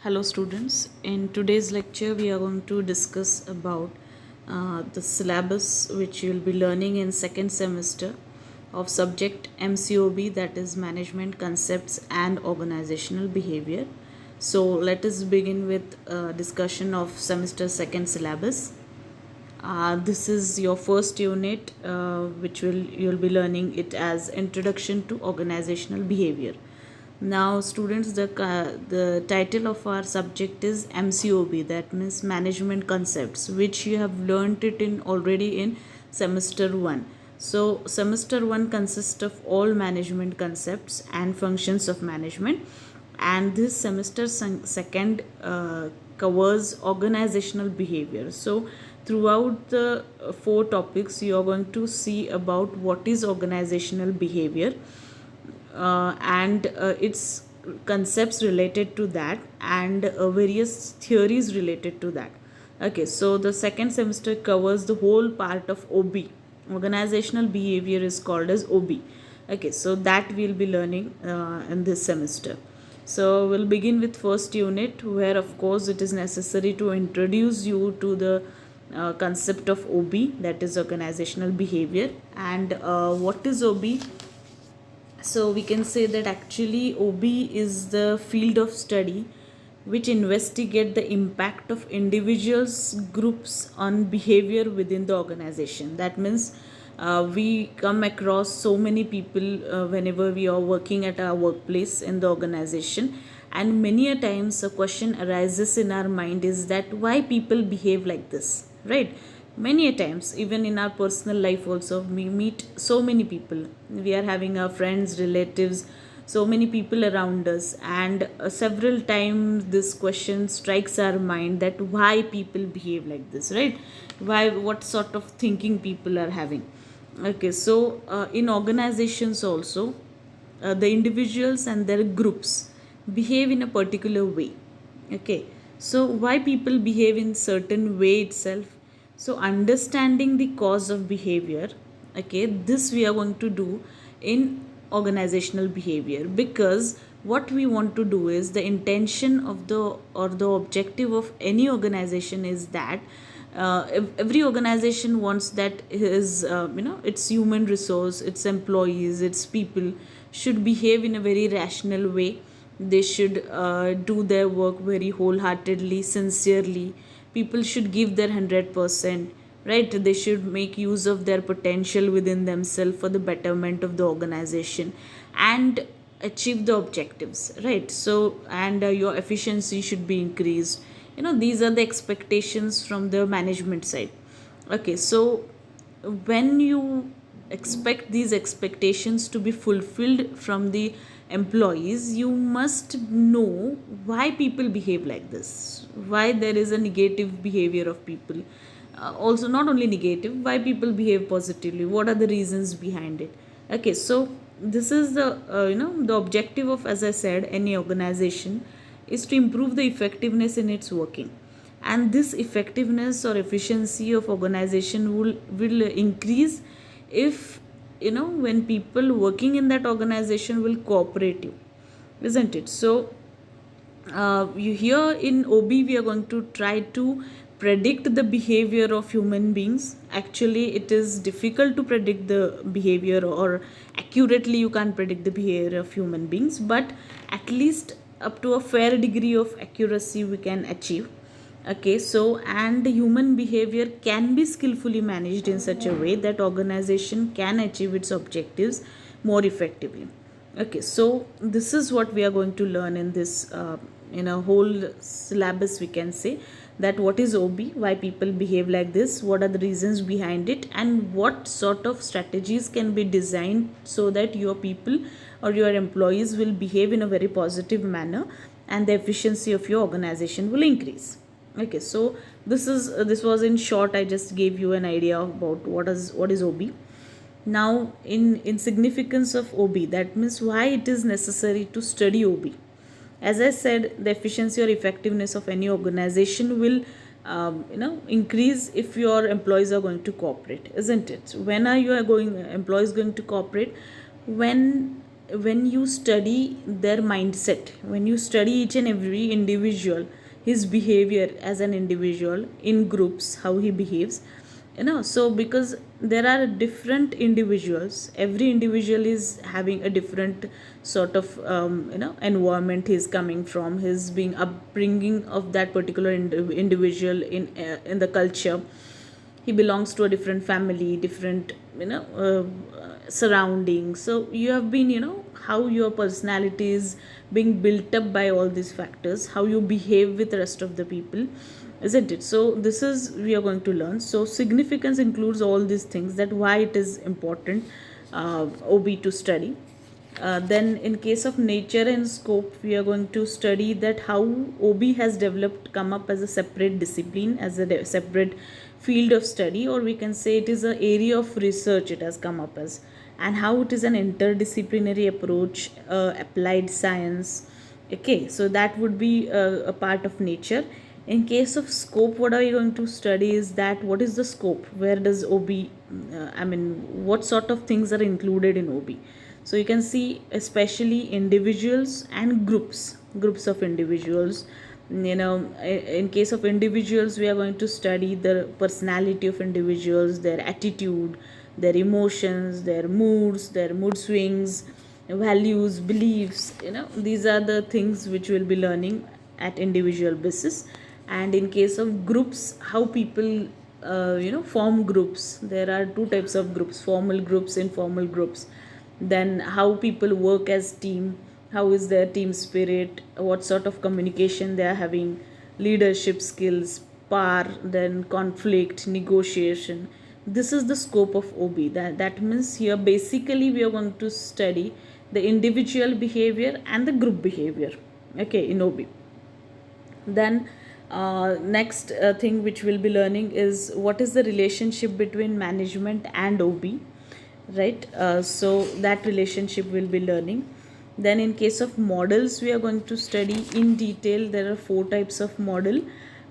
Hello students, in today's lecture we are going to discuss about the syllabus which you will be learning in second semester of subject MCOB, that is Management Concepts and Organizational Behavior. So let us begin with discussion of semester second syllabus. This is your first unit which you'll be learning it as Introduction to Organizational Behavior. Now students, the title of our subject is MCOB, that means Management Concepts, which you have learnt it in already in semester 1. So semester 1 consists of all management concepts and functions of management, and this semester second covers organizational behavior. So throughout the four topics you are going to see about what is organizational behavior and its concepts related to that, and various theories related to that. Okay, so the second semester covers the whole part of OB. Organizational behavior is called as OB. Okay, so that we'll be learning in this semester. So we'll begin with first unit, where of course it is necessary to introduce you to the concept of OB, that is organizational behavior. And what is OB? So we can say that actually OB is the field of study which investigate the impact of individuals, groups on behavior within the organization. That means we come across so many people whenever we are working at our workplace in the organization, and many a times a question arises in our mind is that why people behave like this, right? Many a times, even in our personal life also, we meet so many people. We are having our friends, relatives, so many people around us, and several times this question strikes our mind that why people behave like this, right? Why, what sort of thinking people are having. Okay, so in organizations also, the individuals and their groups behave in a particular way. Okay, so why people behave in certain way itself, so understanding the cause of behavior, okay, this we are going to do in organizational behavior, because what we want to do is the intention of the or the objective of any organization is that every organization wants that his its human resource, its employees, its people should behave in a very rational way. They should do their work very wholeheartedly, sincerely. People should give their 100%, right? They should make use of their potential within themselves for the betterment of the organization and achieve the objectives, right? So, and your efficiency should be increased. These are the expectations from the management side. Okay, so when you expect these expectations to be fulfilled from the employees, you must know why people behave like this, why there is a negative behavior of people. Also, not only negative, why people behave positively, what are the reasons behind it. Okay, so this is the the objective of, as I said, any organization is to improve the effectiveness in its working, and this effectiveness or efficiency of organization will increase if, when people working in that organization will cooperate you, isn't it? So you here in OB we are going to try to predict the behavior of human beings. Actually it is difficult to predict the behavior, or accurately you can't predict the behavior of human beings, but at least up to a fair degree of accuracy we can achieve. Okay, so and human behavior can be skillfully managed in such a way that organization can achieve its objectives more effectively. Okay, so this is what we are going to learn in this in a whole syllabus, we can say, that what is OB, why people behave like this, what are the reasons behind it, and what sort of strategies can be designed so that your people or your employees will behave in a very positive manner and the efficiency of your organization will increase. Okay, so this was in short, I just gave you an idea about what is OB. Now in significance of OB, that means why it is necessary to study OB. As I said, the efficiency or effectiveness of any organization will increase if your employees are going to cooperate, isn't it? When are employees going to cooperate? When when you study their mindset, when you study each and every individual, his behavior as an individual in groups, how he behaves, so because there are different individuals, every individual is having a different sort of environment he's coming from, his being upbringing of that particular individual in the culture. He belongs to a different family, different surroundings. So you have been, how your personality is being built up by all these factors, how you behave with the rest of the people, isn't it? So this is we are going to learn. So significance includes all these things, that why it is important OB to study. Then in case of nature and scope, we are going to study that how OB has developed, come up as a separate discipline, as a separate field of study, or we can say it is an area of research it has come up as, and how it is an interdisciplinary approach, applied science. Okay, so that would be a part of nature. In case of scope, what are you going to study is that what is the scope, where does OB, what sort of things are included in OB. So you can see especially individuals and groups of individuals. In case of individuals, we are going to study the personality of individuals, their attitude, their emotions, their moods, their mood swings, values, beliefs. These are the things which we'll be learning at individual basis. And in case of groups, how people form groups. There are two types of groups: formal groups, informal groups. Then how people work as team, how is their team spirit, what sort of communication they are having, leadership skills, power, then conflict, negotiation. This is the scope of OB. That means here basically we are going to study the individual behavior and the group behavior, okay, in OB. Then next thing which we'll be learning is what is the relationship between management and OB, right? So that relationship we'll be learning. Then in case of models, we are going to study in detail. There are 4 types of model.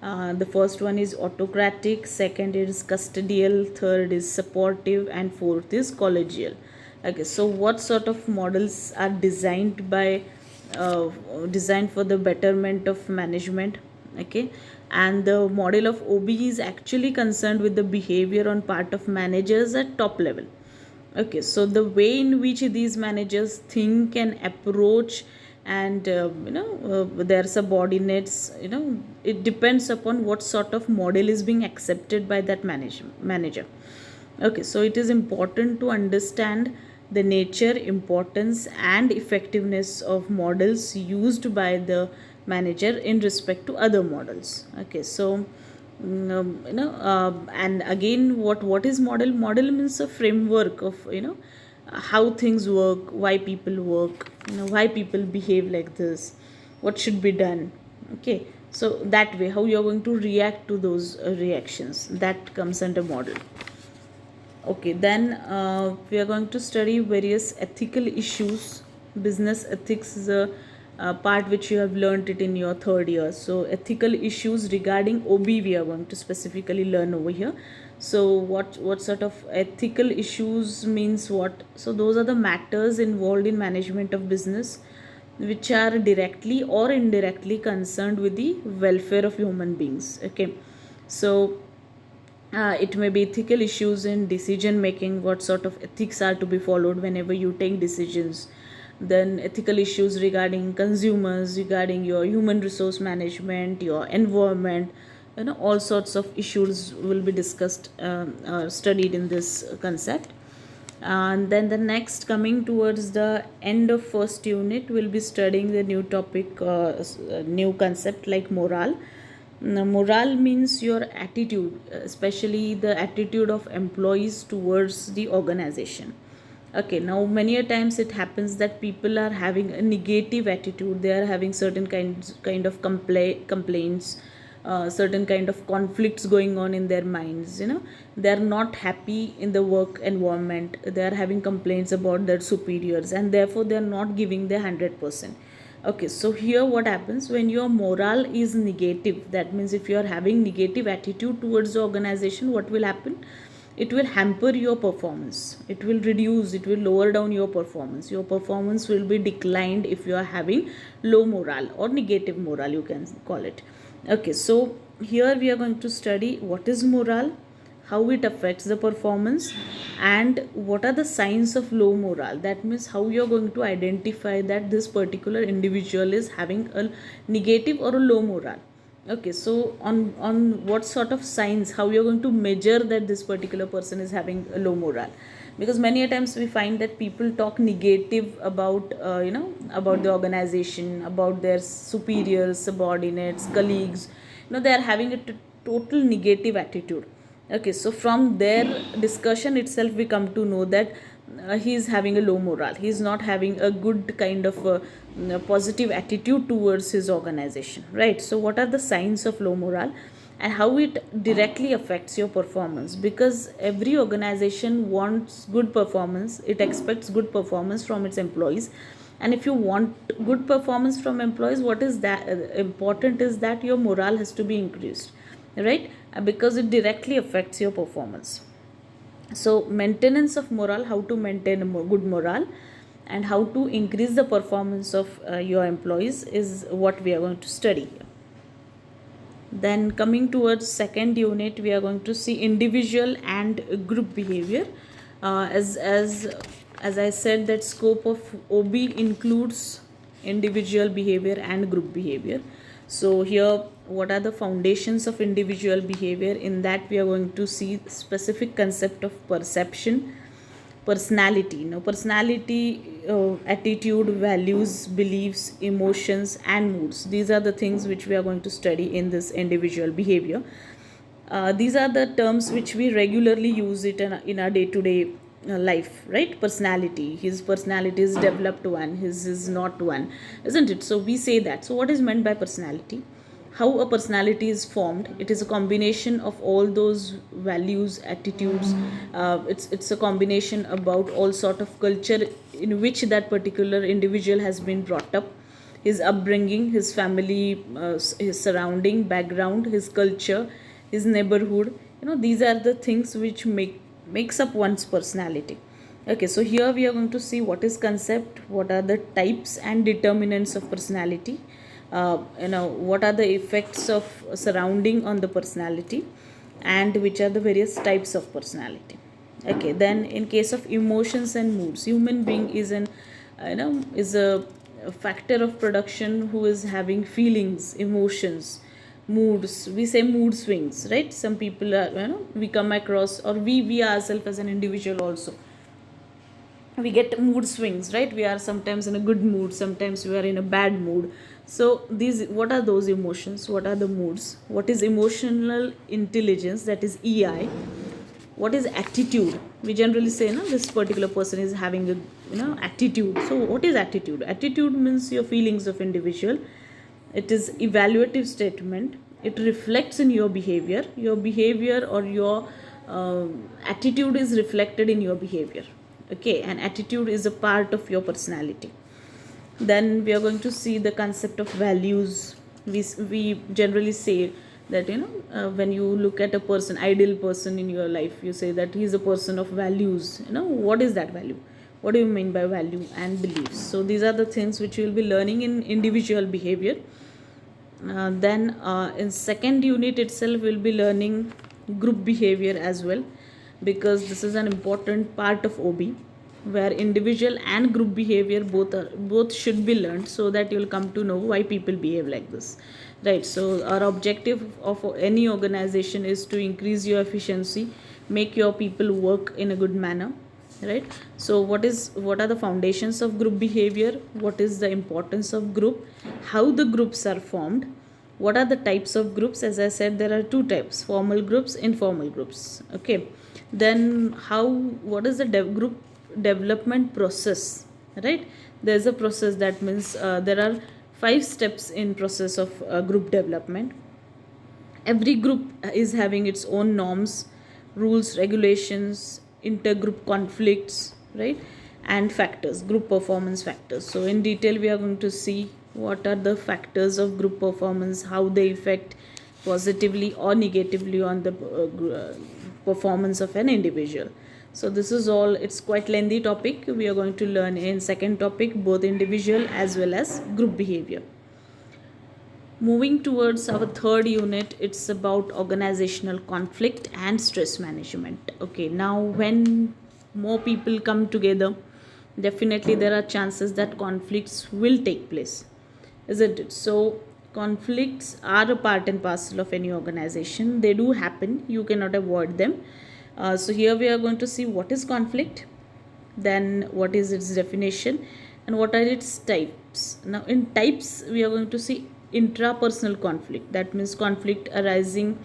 The first one is autocratic, second is custodial, third is supportive, and fourth is collegial. Okay, so what sort of models are designed by designed for the betterment of management? Okay, and the model of OB is actually concerned with the behavior on part of managers at top level. Okay, so the way in which these managers think and approach, and their subordinates, it depends upon what sort of model is being accepted by that manager. Okay, so it is important to understand the nature, importance, and effectiveness of models used by the manager in respect to other models. Okay, so and again, what is model? Model means a framework of how things work, why people work, why people behave like this, what should be done. Okay, so that way how you are going to react to those reactions, that comes under model. Okay, then we are going to study various ethical issues. Business ethics is a part which you have learned it in your third year. So ethical issues regarding OB we are going to specifically learn over here. So what sort of ethical issues means what? So those are the matters involved in management of business which are directly or indirectly concerned with the welfare of human beings. Okay, so it may be ethical issues in decision making, what sort of ethics are to be followed whenever you take decisions. Then ethical issues regarding consumers, regarding your human resource management, your environment, all sorts of issues will be discussed, studied in this concept. And then the next, coming towards the end of first unit, we'll be studying the new topic, new concept like morale. Now, morale means your attitude, especially the attitude of employees towards the organization. Okay, now many a times it happens that people are having a negative attitude. They are having certain kind of complaints, certain kind of conflicts going on in their minds. They are not happy in the work environment. They are having complaints about their superiors, and therefore they are not giving their 100%. Okay, so here what happens when your morale is negative, that means if you are having negative attitude towards the organization, what will happen? it will hamper your performance, it will reduce, it will lower down your performance. Your performance will be declined if you are having low morale or negative morale, you can call it. Okay, so here we are going to study what is morale, how it affects the performance, and what are the signs of low morale. That means how you are going to identify that this particular individual is having a negative or a low morale. Okay, so on what sort of signs, how you're going to measure that this particular person is having a low morale. Because many a times we find that people talk negative about about the organization, about their superiors, subordinates, colleagues. They are having a total negative attitude. Okay, so from their discussion itself we come to know that he is having a low morale, he is not having a good kind of positive attitude towards his organization, right? So what are the signs of low morale and how it directly affects your performance? Because every organization wants good performance, it expects good performance from its employees. And if you want good performance from employees, what is that important is that your morale has to be increased, right? Because it directly affects your performance. So maintenance of morale, how to maintain a good morale and how to increase the performance of your employees is what we are going to study here. Then coming towards second unit, we are going to see individual and group behavior. As I said, that scope of OB includes individual behavior and group behavior. So here, what are the foundations of individual behavior? In that we are going to see specific concept of perception, personality. Personality, attitude, values, beliefs, emotions, and moods. These are the things which we are going to study in this individual behavior. These are the terms which we regularly use it in our day-to-day life, right? Personality, his personality is developed one, his is not one, isn't it? So we say that. So what is meant by personality? How a personality is formed? It is a combination of all those values, attitudes. It's a combination about all sort of culture in which that particular individual has been brought up, his upbringing, his family, his surrounding background, his culture, his neighborhood. These are the things which makes up one's personality. Okay, so here we are going to see what is concept, what are the types and determinants of personality, what are the effects of surrounding on the personality, and which are the various types of personality. Okay, then in case of emotions and moods, human being is is a factor of production who is having feelings, emotions, moods. We say mood swings, right? Some people are, we come across, or we ourselves as an individual also, we get mood swings, right? We are sometimes in a good mood, sometimes we are in a bad mood. So these, what are those emotions, what are the moods, what is emotional intelligence, that is EI, what is attitude? We generally say, this particular person is having a attitude. So what is attitude? Attitude means your feelings of individual. It is evaluative statement, it reflects in your behavior, or your attitude is reflected in your behavior. Okay, and attitude is a part of your personality. Then we are going to see the concept of values. We generally say that when you look at a person, ideal person in your life, you say that he is a person of values. What is that value? What do you mean by value and beliefs? So these are the things which you will be learning in individual behavior. Then in second unit itself we'll be learning group behavior as well, because this is an important part of OB, where individual and group behavior both should be learned, so that you'll come to know why people behave like this, right? So our objective of any organization is to increase your efficiency, make your people work in a good manner, right? So what are the foundations of group behavior, what is the importance of group, how the groups are formed, what are the types of groups? As I said, there are two types: formal groups, informal groups. Okay, then what is the group development process, right? There's a process, that means there are 5 steps in process of group development. Every group is having its own norms, rules, regulations, intergroup conflicts, right? And factors, group performance factors. So in detail we are going to see what are the factors of group performance, how they affect positively or negatively on the performance of an individual. So this is all, it's quite lengthy topic. We are going to learn in second topic both individual as well as group behavior. Moving towards our third unit, it's about organizational conflict and stress management. Okay, now when more people come together, definitely there are chances that conflicts will take place, isn't it? So conflicts are a part and parcel of any organization. They do happen, you cannot avoid them. So here we are going to see what is conflict, then what is its definition, and what are its types. Now in types we are going to see intrapersonal conflict, that means conflict arising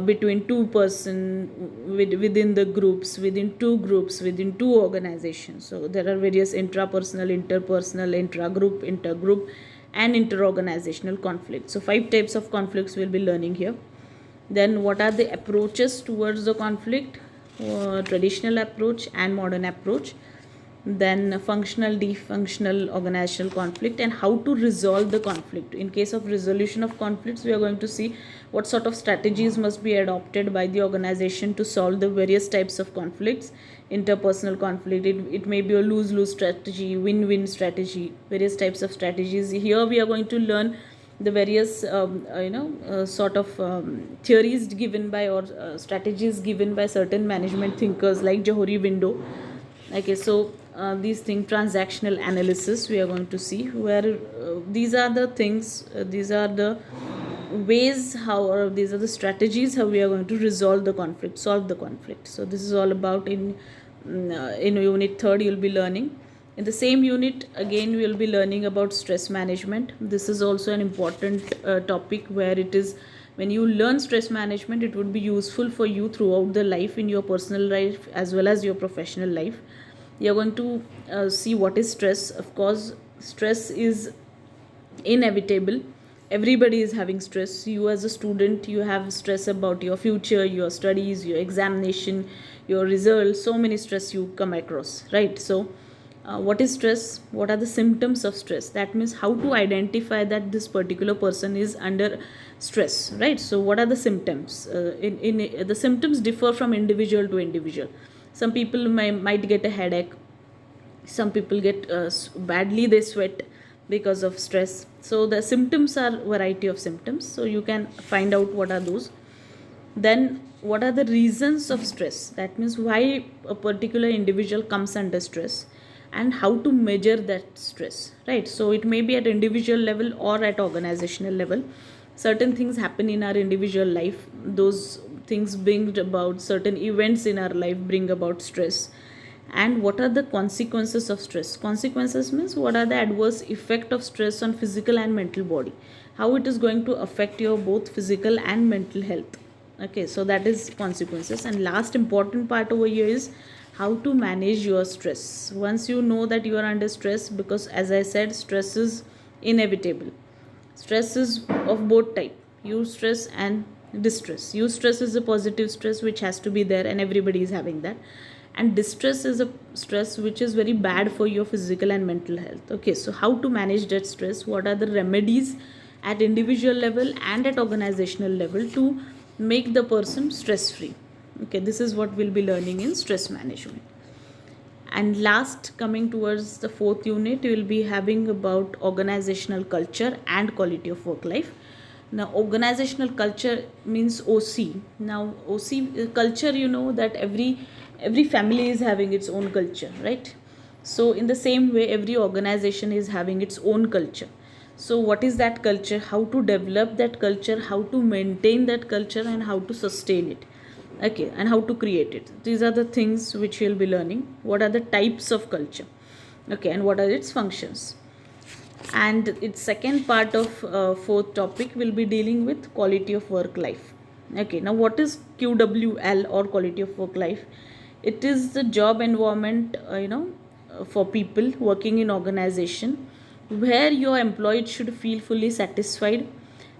between two person, within the groups, within two groups, within two organizations. So there are various intrapersonal, interpersonal, intragroup, intergroup, and interorganizational conflicts. So 5 types of conflicts we'll be learning here. Then what are the approaches towards the conflict, traditional approach and modern approach. Then functional, defunctional, organizational conflict, and how to resolve the conflict. In case of resolution of conflicts, we are going to see what sort of strategies must be adopted by the organization to solve the various types of conflicts. Interpersonal conflict, it may be a lose-lose strategy, win-win strategy, various types of strategies. Here we are going to learn the various sort of theories given by, or strategies given by certain management thinkers like Johari Window. Okay, so these things, transactional analysis we are going to see, where these are the things, these are the ways how, or these are the strategies how we are going to resolve the conflict, solve the conflict. So this is all about in unit third you'll be learning. In the same unit again we will be learning about stress management. This is also an important topic, where it is, when you learn stress management, it would be useful for you throughout the life, in your personal life as well as your professional life. You are going to see what is stress. Of course, stress is inevitable. Everybody is having stress. You as a student, you have stress about your future, your studies, your examination, your results, so many stress you come across, right? So what is stress? What are the symptoms of stress? That means how to identify that this particular person is under stress, right? So what are the symptoms? In the symptoms differ from individual to individual. Some people might get a headache, some people get badly they sweat because of stress. So the symptoms are variety of symptoms, so you can find out what are those. Then what are the reasons of stress? That means why a particular individual comes under stress, and how to measure that stress, right? So it may be at individual level or at organizational level. Certain things happen in our individual life, those things bring about, certain events in our life bring about stress. And what are the consequences of stress? Consequences means what are the adverse effect of stress on physical and mental body, how it is going to affect your both physical and mental health. Okay, so that is consequences. And last important part over here is how to manage your stress. Once you know that you are under stress, because as I said, stress is inevitable. Stress is of both type, eustress and distress. Eustress is a positive stress which has to be there, and everybody is having that. And distress is a stress which is very bad for your physical and mental health. Okay, so how to manage that stress? What are the remedies at individual level and at organizational level to make the person stress free? Okay, this is what we'll be learning in stress management. And last, coming towards the fourth unit, we will be having about organizational culture and quality of work life. Now organizational culture means OC. Now OC culture, you know that every family is having its own culture, right? So in the same way, every organization is having its own culture. So what is that culture? How to develop that culture, how to maintain that culture, and how to sustain it. Okay, and how to create it. These are the things which you'll be learning. What are the types of culture? Okay, and what are its functions? And its second part of fourth topic will be dealing with quality of work life. Okay, now what is QWL, or quality of work life? It is the job environment, for people working in organization, where your employees should feel fully satisfied,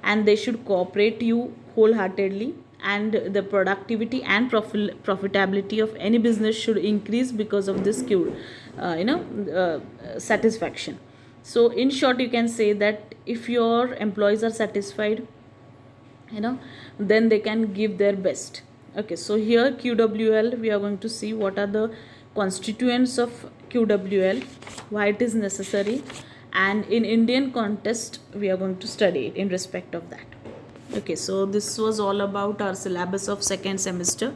and they should cooperate you wholeheartedly, and the productivity and profitability of any business should increase because of this satisfaction. So in short, you can say that if your employees are satisfied, then they can give their best. Okay, so here QWL, we are going to see what are the constituents of QWL, why it is necessary, and in Indian context, we are going to study it in respect of that. Okay, so this was all about our syllabus of second semester.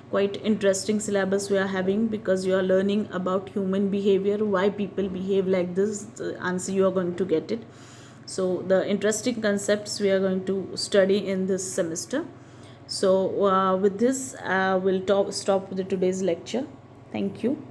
Quite interesting syllabus we are having because you are learning about human behavior, why people behave like this. The answer you are going to get it. So the interesting concepts we are going to study in this semester. So with this, we'll stop with today's lecture. Thank you.